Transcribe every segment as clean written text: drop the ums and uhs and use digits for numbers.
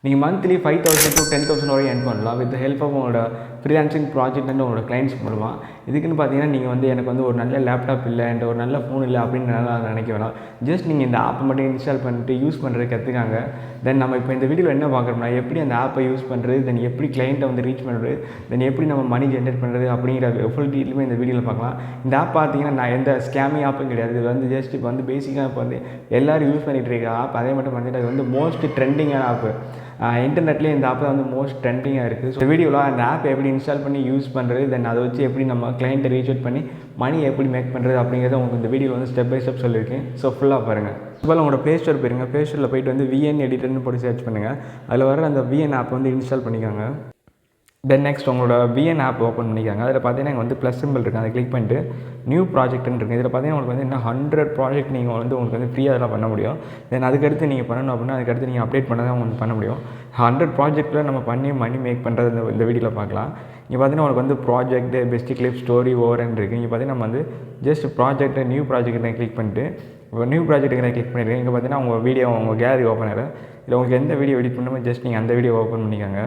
நீங்கள் monthly 5,000 to 10,000 வரையும் earn பண்ணலாம் வித் ஹெல்ப் ஆஃப் உங்களோட ஃப்ரீலான்சிங் ப்ராஜெக்ட் அண்ட் உங்களோட கிளைண்ட்ஸ் மூலமாக. இதுக்குன்னு பார்த்தீங்கன்னா நீங்கள் வந்து எனக்கு வந்து ஒரு நல்ல லேப்டாப் இல்லை என்கிட்ட ஒரு நல்ல ஃபோன் இல்லை அப்படின்னு நான் நினைக்க வேணாம். ஜஸ்ட் நீங்கள் இந்த ஆப்பை மட்டும் இன்ஸ்டால் பண்ணிட்டு யூஸ் பண்ணுறது கற்றுக்காங்க. தென் நம்ம இப்போ இந்த வீடியோவில் என்ன பார்க்குறோம்னா, எப்படி அந்த ஆப்பை யூஸ் பண்ணுறது, தென் எப்படி கிளைண்ட்டை வந்து ரீச் பண்ணுறது, தென் எப்படி நம்ம மணி ஜென்ரேட் பண்ணுறது அப்படிங்கிற ஃபுல் டீட்டெயிலுமே இந்த வீடியோவில் பார்க்கலாம். இந்த ஆப் பார்த்தீங்கன்னா நான் எந்த ஸ்கேமிங் ஆப்பும் கிடையாது. இது வந்து ஜஸ்ட் இப்போ வந்து பேசிக்காக இப்போ வந்து எல்லோரும் யூஸ் பண்ணிகிட்டு இருக்க ஆப். அதே மட்டும் பார்த்தீங்கன்னா இது வந்து மோஸ்ட் ட்ரெண்டிங்கான ஆப்பு. இன்டர்நெட்லேயே இந்த ஆப் தான் வந்து மோஸ்ட் ட்ரெண்டிங்காக இருக்குது. ஸோ வீடியோவில் அந்த ஆப் எப்படி இன்ஸ்டால் பண்ணி யூஸ் பண்ணுறது, தென் அதை வச்சு எப்படி நம்ம கிளைண்ட்டை ரீச் அவுட் பண்ணி மணி எப்படி மேக் பண்ணுறது அப்படிங்கிறத உங்களுக்கு இந்த வீடியோவில் வந்து ஸ்டெப் பை ஸ்டெப் சொல்லியிருக்கேன். ஸோ ஃபுல்லாக பாருங்கள். இப்போ உங்களோட ப்ளே ஸ்டோர் போயிருங்க. ப்ளே ஸ்டோரில் போய்ட்டு வந்து VN எடிட்டர்னு போட்டு சர்ச் பண்ணுங்கள். அதில் வர அந்த VN ஆப் வந்து இன்ஸ்டால் பண்ணிக்கோங்க. தென் நெக்ஸ்ட் உங்களோட VN ஆப் ஓப்பன் பண்ணிக்காங்க. அதில் பார்த்தீங்கன்னா இங்கே வந்து ப்ளஸ் சிம்பிள் இருக்குது. அதை கிளிக் பண்ணிட்டு நியூ ப்ராஜெக்ட்னு இருக்குது. இதில் பார்த்தீங்கன்னா உங்களுக்கு வந்து இன்னும் 100 ப்ராஜெக்ட் நீங்கள் வந்து உங்களுக்கு வந்து ஃப்ரீயாக அதெல்லாம் பண்ண முடியும். தென் அதுக்கடுத்து நீங்கள் பண்ணணும் அப்படின்னா அதுக்கடுத்து நீங்கள் அப்டேட் பண்ண தான் உங்களுக்கு பண்ண முடியும். 100 ப்ராஜெக்ட்டில் நம்ம பண்ணி மணி மேக் பண்ணுறது இந்த வீடியோவில் பார்க்கலாம். இங்கே பார்த்தீங்கன்னா உங்களுக்கு வந்து ப்ராஜெக்ட், பெஸ்ட் கிளிப், ஸ்டோரி, ஓவர்ன்னு இருக்குது. இங்கே பார்த்தீங்கன்னா நம்ம வந்து ஜஸ்ட் ப்ராஜெக்ட்டை நியூ ப்ராஜெக்ட்டை கிளிக் பண்ணிட்டு இப்போ நியூ ப்ராஜெக்ட்டுக்கு கிளிக் பண்ணிடுறேன். இங்கே பார்த்தீங்கன்னா உங்கள் வீடியோ உங்கள் கேலரி ஓப்பன் ஆகிடும். இல்லை உங்களுக்கு எந்த வீடியோ எடிட் பண்ணணுமோ ஜஸ்ட் நீங்கள் அந்த வீடியோ ஓப்பன் பண்ணிக்கோங்க.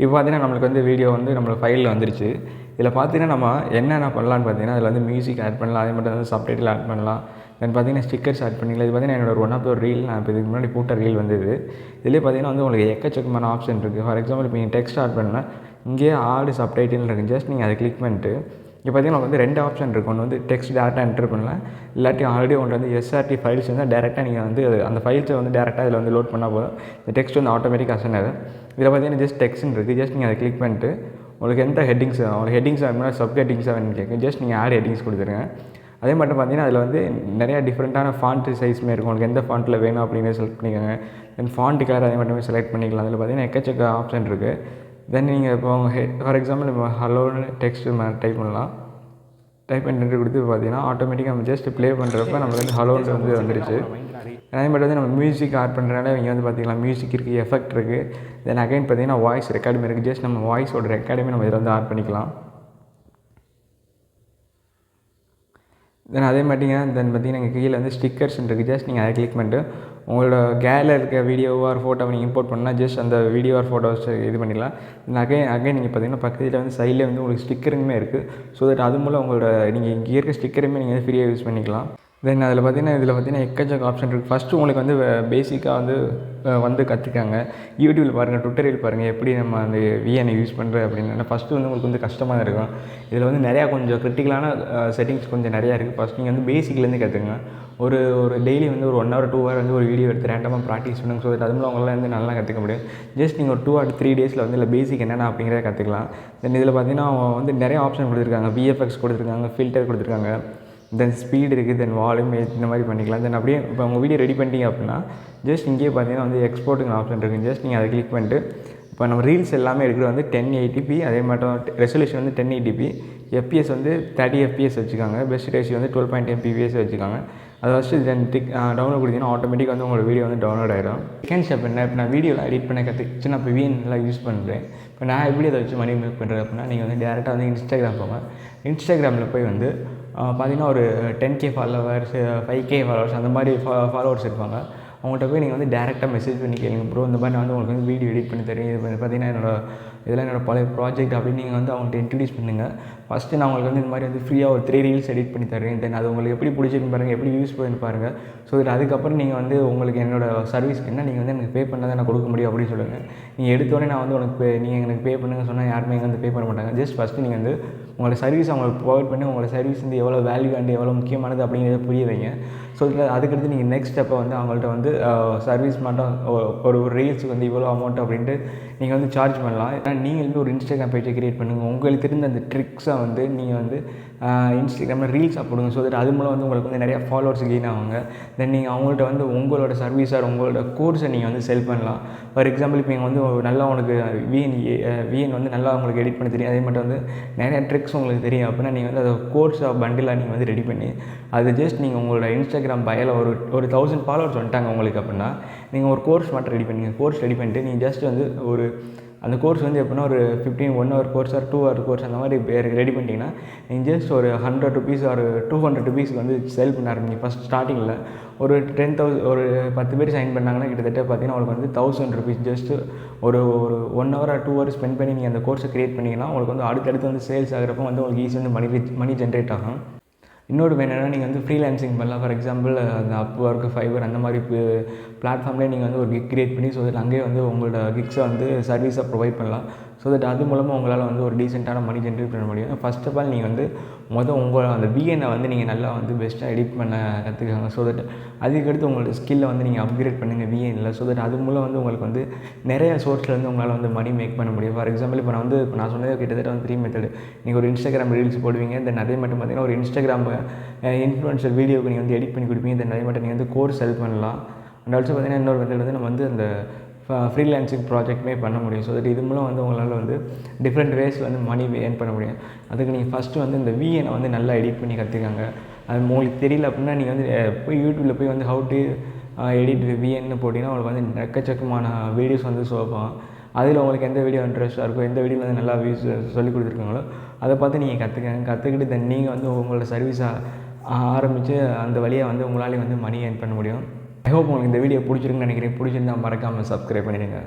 இப்போ பார்த்தீங்கன்னா நம்மளுக்கு வந்து வீடியோ வந்து நம்மளுக்கு ஃபைலில் வந்துருச்சு. இதில் பார்த்தீங்கன்னா நம்ம என்னென்ன பண்ணலான்னு பார்த்தீங்கன்னா அதில் வந்து மியூசிக் ஆட் பண்ணலாம், அதே மட்டும் வந்து சப்டைட்டில் ஆட் பண்ணலாம், தென் பார்த்தீங்கன்னா ஸ்டிக்கர்ஸ் ஆட் பண்ணிக்கலாம். இது பார்த்தீங்கன்னா என்னோட ஒன் ஆஃப் த ரீல் நான் இப்போ இதுக்கு முன்னாடி போட்ட ரீல் வந்து இதுலேயே பார்த்தீங்கன்னா வந்து உங்களுக்கு எக்கச்சக்கமான ஆப்ஷன் இருக்குது. ஃபார் எக்ஸாம்பிள் இப்போ நீங்கள் டெக்ஸ்ட் ஆட் பண்ணலாம், இங்கேயே ஆடு சப்டைட்டில் இருக்குது. ஜஸ்ட் நீங்கள் அதை கிளிக் பண்ணிட்டு இப்போ பார்த்தீங்கன்னா வந்து 2 ஆப்ஷன் இருக்குது. ஒன்று வந்து டெக்ஸ்ட் டேரெக்டாக என்டர் பண்ணலாம், இல்லாட்டி ஆல்ரெடி ஒன்று வந்து SRT ஃபைல்ஸ் வந்து டேரெக்டாக நீங்கள் வந்து அந்த ஃபைல்ஸை வந்து டேரெக்டாக இதில் வந்து லோட் பண்ணால் போதும். இந்த டெக்ஸ்ட் வந்து ஆட்டோமேட்டிக் அசன் ஆகும். இதில் பார்த்தீங்கன்னா ஜஸ்ட் டெக்ஸ்ட்னு இருக்குது. ஜஸ்ட் நீங்கள் அதை கிளிக் பண்ணிட்டு உங்களுக்கு எந்த ஹெட்டிங்ஸ் உங்களுக்கு ஹெட்டிங்ஸ் வேணும்னா சப் ஹெட்டிங்ஸாக வேணும்னு கேட்கும். ஜஸ்ட் நீங்கள் ஆட் ஹெட்டிங்ஸ் கொடுத்துருங்க. அதே மட்டும் பார்த்தீங்கன்னா அதில் வந்து நிறையா டிஃப்ரெண்ட்டான ஃபாண்ட் சைஸ்மே இருக்கும். உங்களுக்கு எந்த ஃபாண்ட்டில் வேணும் அப்படின்னு செலக்ட் பண்ணிக்கோங்க. தென் ஃபாண்ட் கலர் அதே மட்டுமே செலக்ட் பண்ணிக்கலாம். அதில் பார்த்தீங்கன்னா எக்கச்சக்க ஆப்ஷன் இருக்குது. தென் நீங்கள் இப்போ ஃபார் எக்ஸாம்பிள் இப்போ ஹலோன்னு டெக்ஸ்ட் டைப் பண்ணலாம். டைப் பண்ணிட்டு கொடுத்து பார்த்தீங்கன்னா ஆட்டோமேட்டிக்காக நம்ம ஜஸ்ட் ப்ளே பண்ணுறப்ப நம்மளுக்கு வந்து ஹலோன்ட்டு வந்து வந்துருச்சு. அதே மாதிரி வந்து நம்ம மியூசிக் ஆட் பண்ணுறதுனால இங்கே வந்து பார்த்திங்கன்னா மியூசிக் இருக்குது, எஃபெக்ட் இருக்குது. தென் அகைன் பார்த்தீங்கன்னா வாய்ஸ் ரெக்கார்டுமே இருக்குது. ஜஸ்ட் நம்ம வாய்ஸோட ரெக்கார்டுமே நம்ம இதில் வந்து ஆட் பண்ணிக்கலாம். தென் அதே மாதிரிங்க தென் பார்த்தீங்கன்னா இங்கே கீழே வந்து ஸ்டிக்கர்ஸ் இருக்குது. ஜஸ்ட் நீங்கள் அதை கிளிக் பண்ணிட்டு உங்களோட கேலரியில் இருக்க வீடியோவோ ஆர் ஃபோட்டோவை நீங்கள் இம்போர்ட் பண்ணால் ஜஸ்ட் அந்த வீடியோ ஆர் ஃபோட்டோஸ் இது பண்ணிடலாம். அகைன் நீங்கள் பார்த்தீங்கன்னா பக்கத்தில் வந்து சைடில் வந்து உங்களுக்கு ஸ்டிக்கருமே இருக்குது. ஸோ தட் அது மூலம் உங்களோட நீங்கள் இங்கே இருக்க ஸ்டிக்கருமே நீங்கள் ஃப்ரீயாக யூஸ் பண்ணிக்கலாம். தென் அதில் பார்த்தீங்கன்னா எக்கச்சக்க ஆப்ஷன் இருக்குது. ஃபஸ்ட்டு உங்களுக்கு வந்து பேசிக்காக வந்து கற்றுக்காங்க. யூடியூப்பில் பாருங்கள், டுட்டோரியல் பாருங்கள் எப்படி நம்ம அந்த VN யூஸ் பண்ணுறது அப்படின்னு. ஃபஸ்ட்டு வந்து உங்களுக்கு வந்து கஷ்டமாக இருக்கும். இதில் வந்து நிறையா கொஞ்சம் கிரிட்டிக்கலான செட்டிங்ஸ் கொஞ்சம் நிறையா இருக்குது. ஃபஸ்ட் நீங்கள் வந்து பேசிக்லேருந்து கற்றுக்குங்க. ஒரு டெய்லி வந்து ஒரு 1 hour 2 hour வந்து ஒரு வீடியோ எடுத்து ரேண்டமாக ப்ராக்டிஸ் பண்ணுங்க. ஸோ தட் அது மூலம் உங்களால் வந்து நல்லா கற்றுக்க முடியும். ஜஸ்ட் நீங்கள் ஒரு 2 or 3 daysல வந்து இல்லை பேசிக் என்னென்ன அப்படிங்கிறத கற்றுக்கலாம். தென் இதில் பார்த்தீங்கன்னா வந்து நிறைய ஆப்ஷன் கொடுத்துருக்காங்க. VFX கொடுத்துருக்காங்க, ஃபில்டர் கொடுத்துருக்காங்க, தென் ஸ்பீடு இருக்குது, தென் வால்யூம் இந்த மாதிரி பண்ணிக்கலாம். தென் அப்படியே இப்போ உங்கள் வீடியோ ரெடி பண்ணிட்டீங்க அப்படின்னா ஜஸ்ட் இங்கேயே பார்த்தீங்கன்னா வந்து எக்ஸ்போர்ட்டுங்க ஆப்ஷன் இருக்குது. ஜஸ்ட் நீங்கள் அதை கிளிக் பண்ணிட்டு இப்போ நம்ம ரீல்ஸ் எல்லாமே எடுக்கிறது வந்து 1080p, அதே மட்டும் ரெசல்யூஷன் வந்து 1080p, FPS வந்து 30 FPS வச்சுக்காங்க, பெஸ்ட் ரேஷியோ வந்து 12.10 PPS வச்சுக்காங்க. அதை வச்சு தென் டவுன்லோட் கொடுத்தீங்கன்னா ஆட்டோமேட்டிக்காக வந்து உங்களோட வீடியோ வந்து டவுன்லோட் ஆகிடும். செகண்ட் ஸ்டெப் என்ன, இப்போ நான் வீடியோவில் எடிட் பண்ண கற்றுச்சு நான் இப்போ VNலாம் யூஸ் பண்ணுறேன். இப்போ நான் எப்படி அதை வச்சு மணி மேக் பண்ணுறது அப்படின்னா நீங்கள் வந்து டேரெக்டாக வந்து இன்ஸ்டாகிராம் போங்க. இன்ஸ்டாகிராமில் போய் வந்து பார்த்தீங்கன்னா ஒரு 10K ஃபாலோவர்ஸ், 5K ஃபாலோவர்ஸ் அந்த மாதிரி ஃபாலோவர்ஸ் இருப்பாங்க. அவங்கள்ட்ட போய் நீங்கள் வந்து டேரெக்டாக மெசேஜ் பண்ணி கேளுங்க, ப்ரோ இந்த மாதிரி நான் வந்து உங்களுக்கு வந்து வீடியோ எடிட் பண்ணி தரேன், இது பார்த்தீங்கன்னா இதெல்லாம் என்னோடய பழைய ப்ராஜெக்ட் அப்படின்னு நீங்கள் வந்து அவங்கள்ட்ட இன்ட்ரடியூஸ் பண்ணுங்கள். ஃபஸ்ட்டு நான் உங்களுக்கு வந்து இந்த மாதிரி வந்து ஃப்ரீயாக ஒரு 3 reels எடிட் பண்ணி தரேன். தென் அது உங்களுக்கு எப்படி பிடிச்சிருக்கு பாருங்கள், எப்படி யூஸ் பண்ணி பாருங்கள். ஸோ அதுக்கப்புறம் நீங்கள் வந்து உங்களுக்கு என்னோடய சர்வீஸ் என்ன நீங்கள் வந்து எனக்கு பே பண்ணால் தான் நான் கொடுக்க முடியும் அப்படின்னு சொல்லுங்கள். நீங்கள் எடுத்தோடனே நான் வந்து உனக்கு நீங்கள் எனக்கு பே பண்ணுங்கள் சொன்னால் யாருமே இங்கே வந்து பே பண்ண மாட்டாங்க. ஜஸ்ட் ஃபஸ்ட்டு நீங்கள் வந்து உங்களோட சர்வீஸ் அவங்களுக்கு ப்ரொவைட் பண்ணி உங்களோட சர்வீஸ் வந்து எவ்வளோ வேல்யூ அண்ட் எவ்வளோ முக்கியமானது அப்படிங்கிறத புரிய வைங்க. ஸோ அதுக்கடுத்து நீங்கள் நெக்ஸ்ட் ஸ்டெப்பை வந்து அவங்கள்ட்ட வந்து சர்வீஸ் மட்டும் ஒரு ரீல்ஸுக்கு வந்து இவ்வளோ அமௌண்ட் அப்படின்ட்டு நீங்கள் வந்து சார்ஜ் பண்ணலாம். ஏன்னா நீங்கள் வந்து ஒரு இன்ஸ்டாகிராம் பேஜை க்ரியேட் பண்ணுங்கள். உங்களுக்கு தெரிந்த அந்த ட்ரிக்ஸை வந்து நீங்கள் வந்து இன்ஸ்டாகிராமில் ரீல்ஸாக போடுங்க. ஸோ தட் அது மூலம் வந்து உங்களுக்கு வந்து நிறையா ஃபாலோவர்ஸ் கெயின் ஆகுங்க. தென் நீங்கள் அவங்கள்ட்ட வந்து உங்களோட சர்வீஸாக உங்களோட கோர்ஸை நீங்கள் வந்து செல் பண்ணலாம். ஃபார் எக்ஸாம்பிள் இப்போ நீங்கள் வந்து நல்லா உனக்கு VN வந்து நல்லா உங்களுக்கு எடிட் பண்ண தெரியும், அதே மட்டும் வந்து நிறையா ட்ரிக்ஸ் உங்களுக்கு தெரியும் அப்படின்னா நீங்கள் வந்து அதை கோர்ஸாக பண்டிலாக நீங்கள் வந்து ரெடி பண்ணி அது ஜஸ்ட் நீங்கள் உங்களோட இன்ஸ்டாகிராம் பயோவில் ஒரு 1000 ஃபாலோவர்ஸ் வந்துட்டாங்க உங்களுக்கு அப்படின்னா நீங்கள் ஒரு கோர்ஸ் மட்டும் ரெடி பண்ணுங்கள். கோர்ஸ் ரெடி பண்ணிட்டு நீங்கள் ஜஸ்ட் வந்து ஒரு அந்த கோர்ஸ் வந்து எப்படின்னா ஒரு 1 hour course or 2 hour course அந்த மாதிரி ரெடி பண்ணிட்டீங்கன்னா நீங்கள் ஜஸ்ட் ஒரு ₹100 ஒரு ₹200 வந்து செல் பண்ண ஆரம்பிங்க. ஃபஸ்ட் ஸ்டார்டிங்கில் ஒரு 10,000 ஒரு 10 பேர் சைன் பண்ணாங்கன்னா கிட்டத்தட்ட பார்த்தீங்கன்னா உங்களுக்கு வந்து ₹1000 ஜஸ்ட்டு ஒரு ஒரு 1 ஹவர் ஆர் 2 ஹவர் ஸ்பெண்ட் பண்ணி நீங்கள் அந்த கோர்ஸை க்ரியேட் பண்ணிங்கன்னா உங்களுக்கு வந்து அடுத்தடுத்து வந்து சேல்ஸ் ஆகிறப்போ வந்து உங்களுக்கு ஈஸியாக வந்து மணி ஜென்ரேட் ஆகும். இன்னொரு என்னென்னா நீங்கள் வந்து ஃப்ரீலான்சிங் பண்ணலாம். ஃபார் எக்ஸாம்பிள் அந்த அப்வொர்க், ஃபைவர் அந்த மாதிரி பிளாட்ஃபார்ம்லேயே நீங்கள் வந்து ஒரு கிக் க்ரியேட் பண்ணி ஸோ தட் அங்கேயே வந்து உங்களோட கிக்ஸை வந்து சர்வீஸாக ப்ரொவைட் பண்ணலாம். ஸோ தட் அது மூலமாக உங்களால் வந்து ஒரு டீசெண்டான மணி ஜென்ரேட் பண்ண முடியும். ஃபர்ஸ்ட் ஆஃப் ஆல் நீங்கள் வந்து உங்கள் அந்த VN-ஐ வந்து நீங்கள் நல்லா வந்து பெஸ்ட்டாக எடிட் பண்ண கற்றுக்காங்க. ஸோ தட் அதுக்கடுத்து உங்களோட ஸ்கில்லை வந்து நீங்கள் அப்கிரேட் பண்ணுங்கள் VN-ல. ஸோ தட் அது மூலம் வந்து உங்களுக்கு வந்து நிறைய சோர்ஸ்லேருந்து உங்களால் வந்து மணி மேக் பண்ண முடியும். ஃபார் எக்ஸாம்பிள் இப்போ நான் சொன்னது கிட்டத்தட்ட வந்து 3 மெத்தடு. நீங்கள் ஒரு இன்ஸ்டாகிராம் ரீல்ஸ் போடுவீங்க, தென் அதே மட்டும் பார்த்தீங்கன்னா ஒரு இன்ஸ்டாகிராம் இன்ஃப்ளூயன்சர் வீடியோக்கு நீங்கள் வந்து எடிட் பண்ணி கொடுப்பீங்க, தென் அதே மட்டும் நீங்கள் வந்து கோர்ஸ் செல் பண்ணலாம். அண்ட் ஆல்சோ பார்த்தீங்கன்னா இன்னொரு மெத்தட் வந்து நம்ம வந்து அந்த ஃப்ரீலான்சிங் ப்ராஜெக்ட்டுமே பண்ண முடியும். ஸோ தட் இது மூலம் வந்து உங்களால் வந்து டிஃப்ரெண்ட் வேஸில் வந்து மணி ஏர்ன் பண்ண முடியும். அதுக்கு நீங்கள் ஃபஸ்ட்டு வந்து இந்த VN-ஐ வந்து நல்லா எடிட் பண்ணி கற்றுக்காங்க. அது உங்களுக்கு தெரியல அப்படின்னா நீங்கள் வந்து போய் யூடியூப்பில் போய் வந்து ஹவு டு எடிட் VN-னு போட்டிங்கன்னா உங்களுக்கு வந்து எக்கச்சக்கமான வீடியோஸ் வந்து ஷோ ஆகும். அதில் உங்களுக்கு எந்த வீடியோ இன்ட்ரெஸ்ட்டாக இருக்கோ, எந்த வீடியோவில் வந்து நல்லா வியூஸ் சொல்லிக் கொடுத்துருக்காங்களோ அதை பார்த்து நீங்கள் கற்றுக்கிட்டு தென் நீங்கள் வந்து உங்களோட சர்வீஸை ஆரம்பித்து அந்த வழியாக வந்து உங்களாலே வந்து மணி ஏர்ன் பண்ண முடியும். ஐ ஹோப் உங்களுக்கு இந்த வீடியோ பிடிச்சிருக்குன்னு நினைக்கிறேன். பிடிச்சிருந்தால் மறக்காமல் சப்ஸ்கிரைப் பண்ணிடுங்க.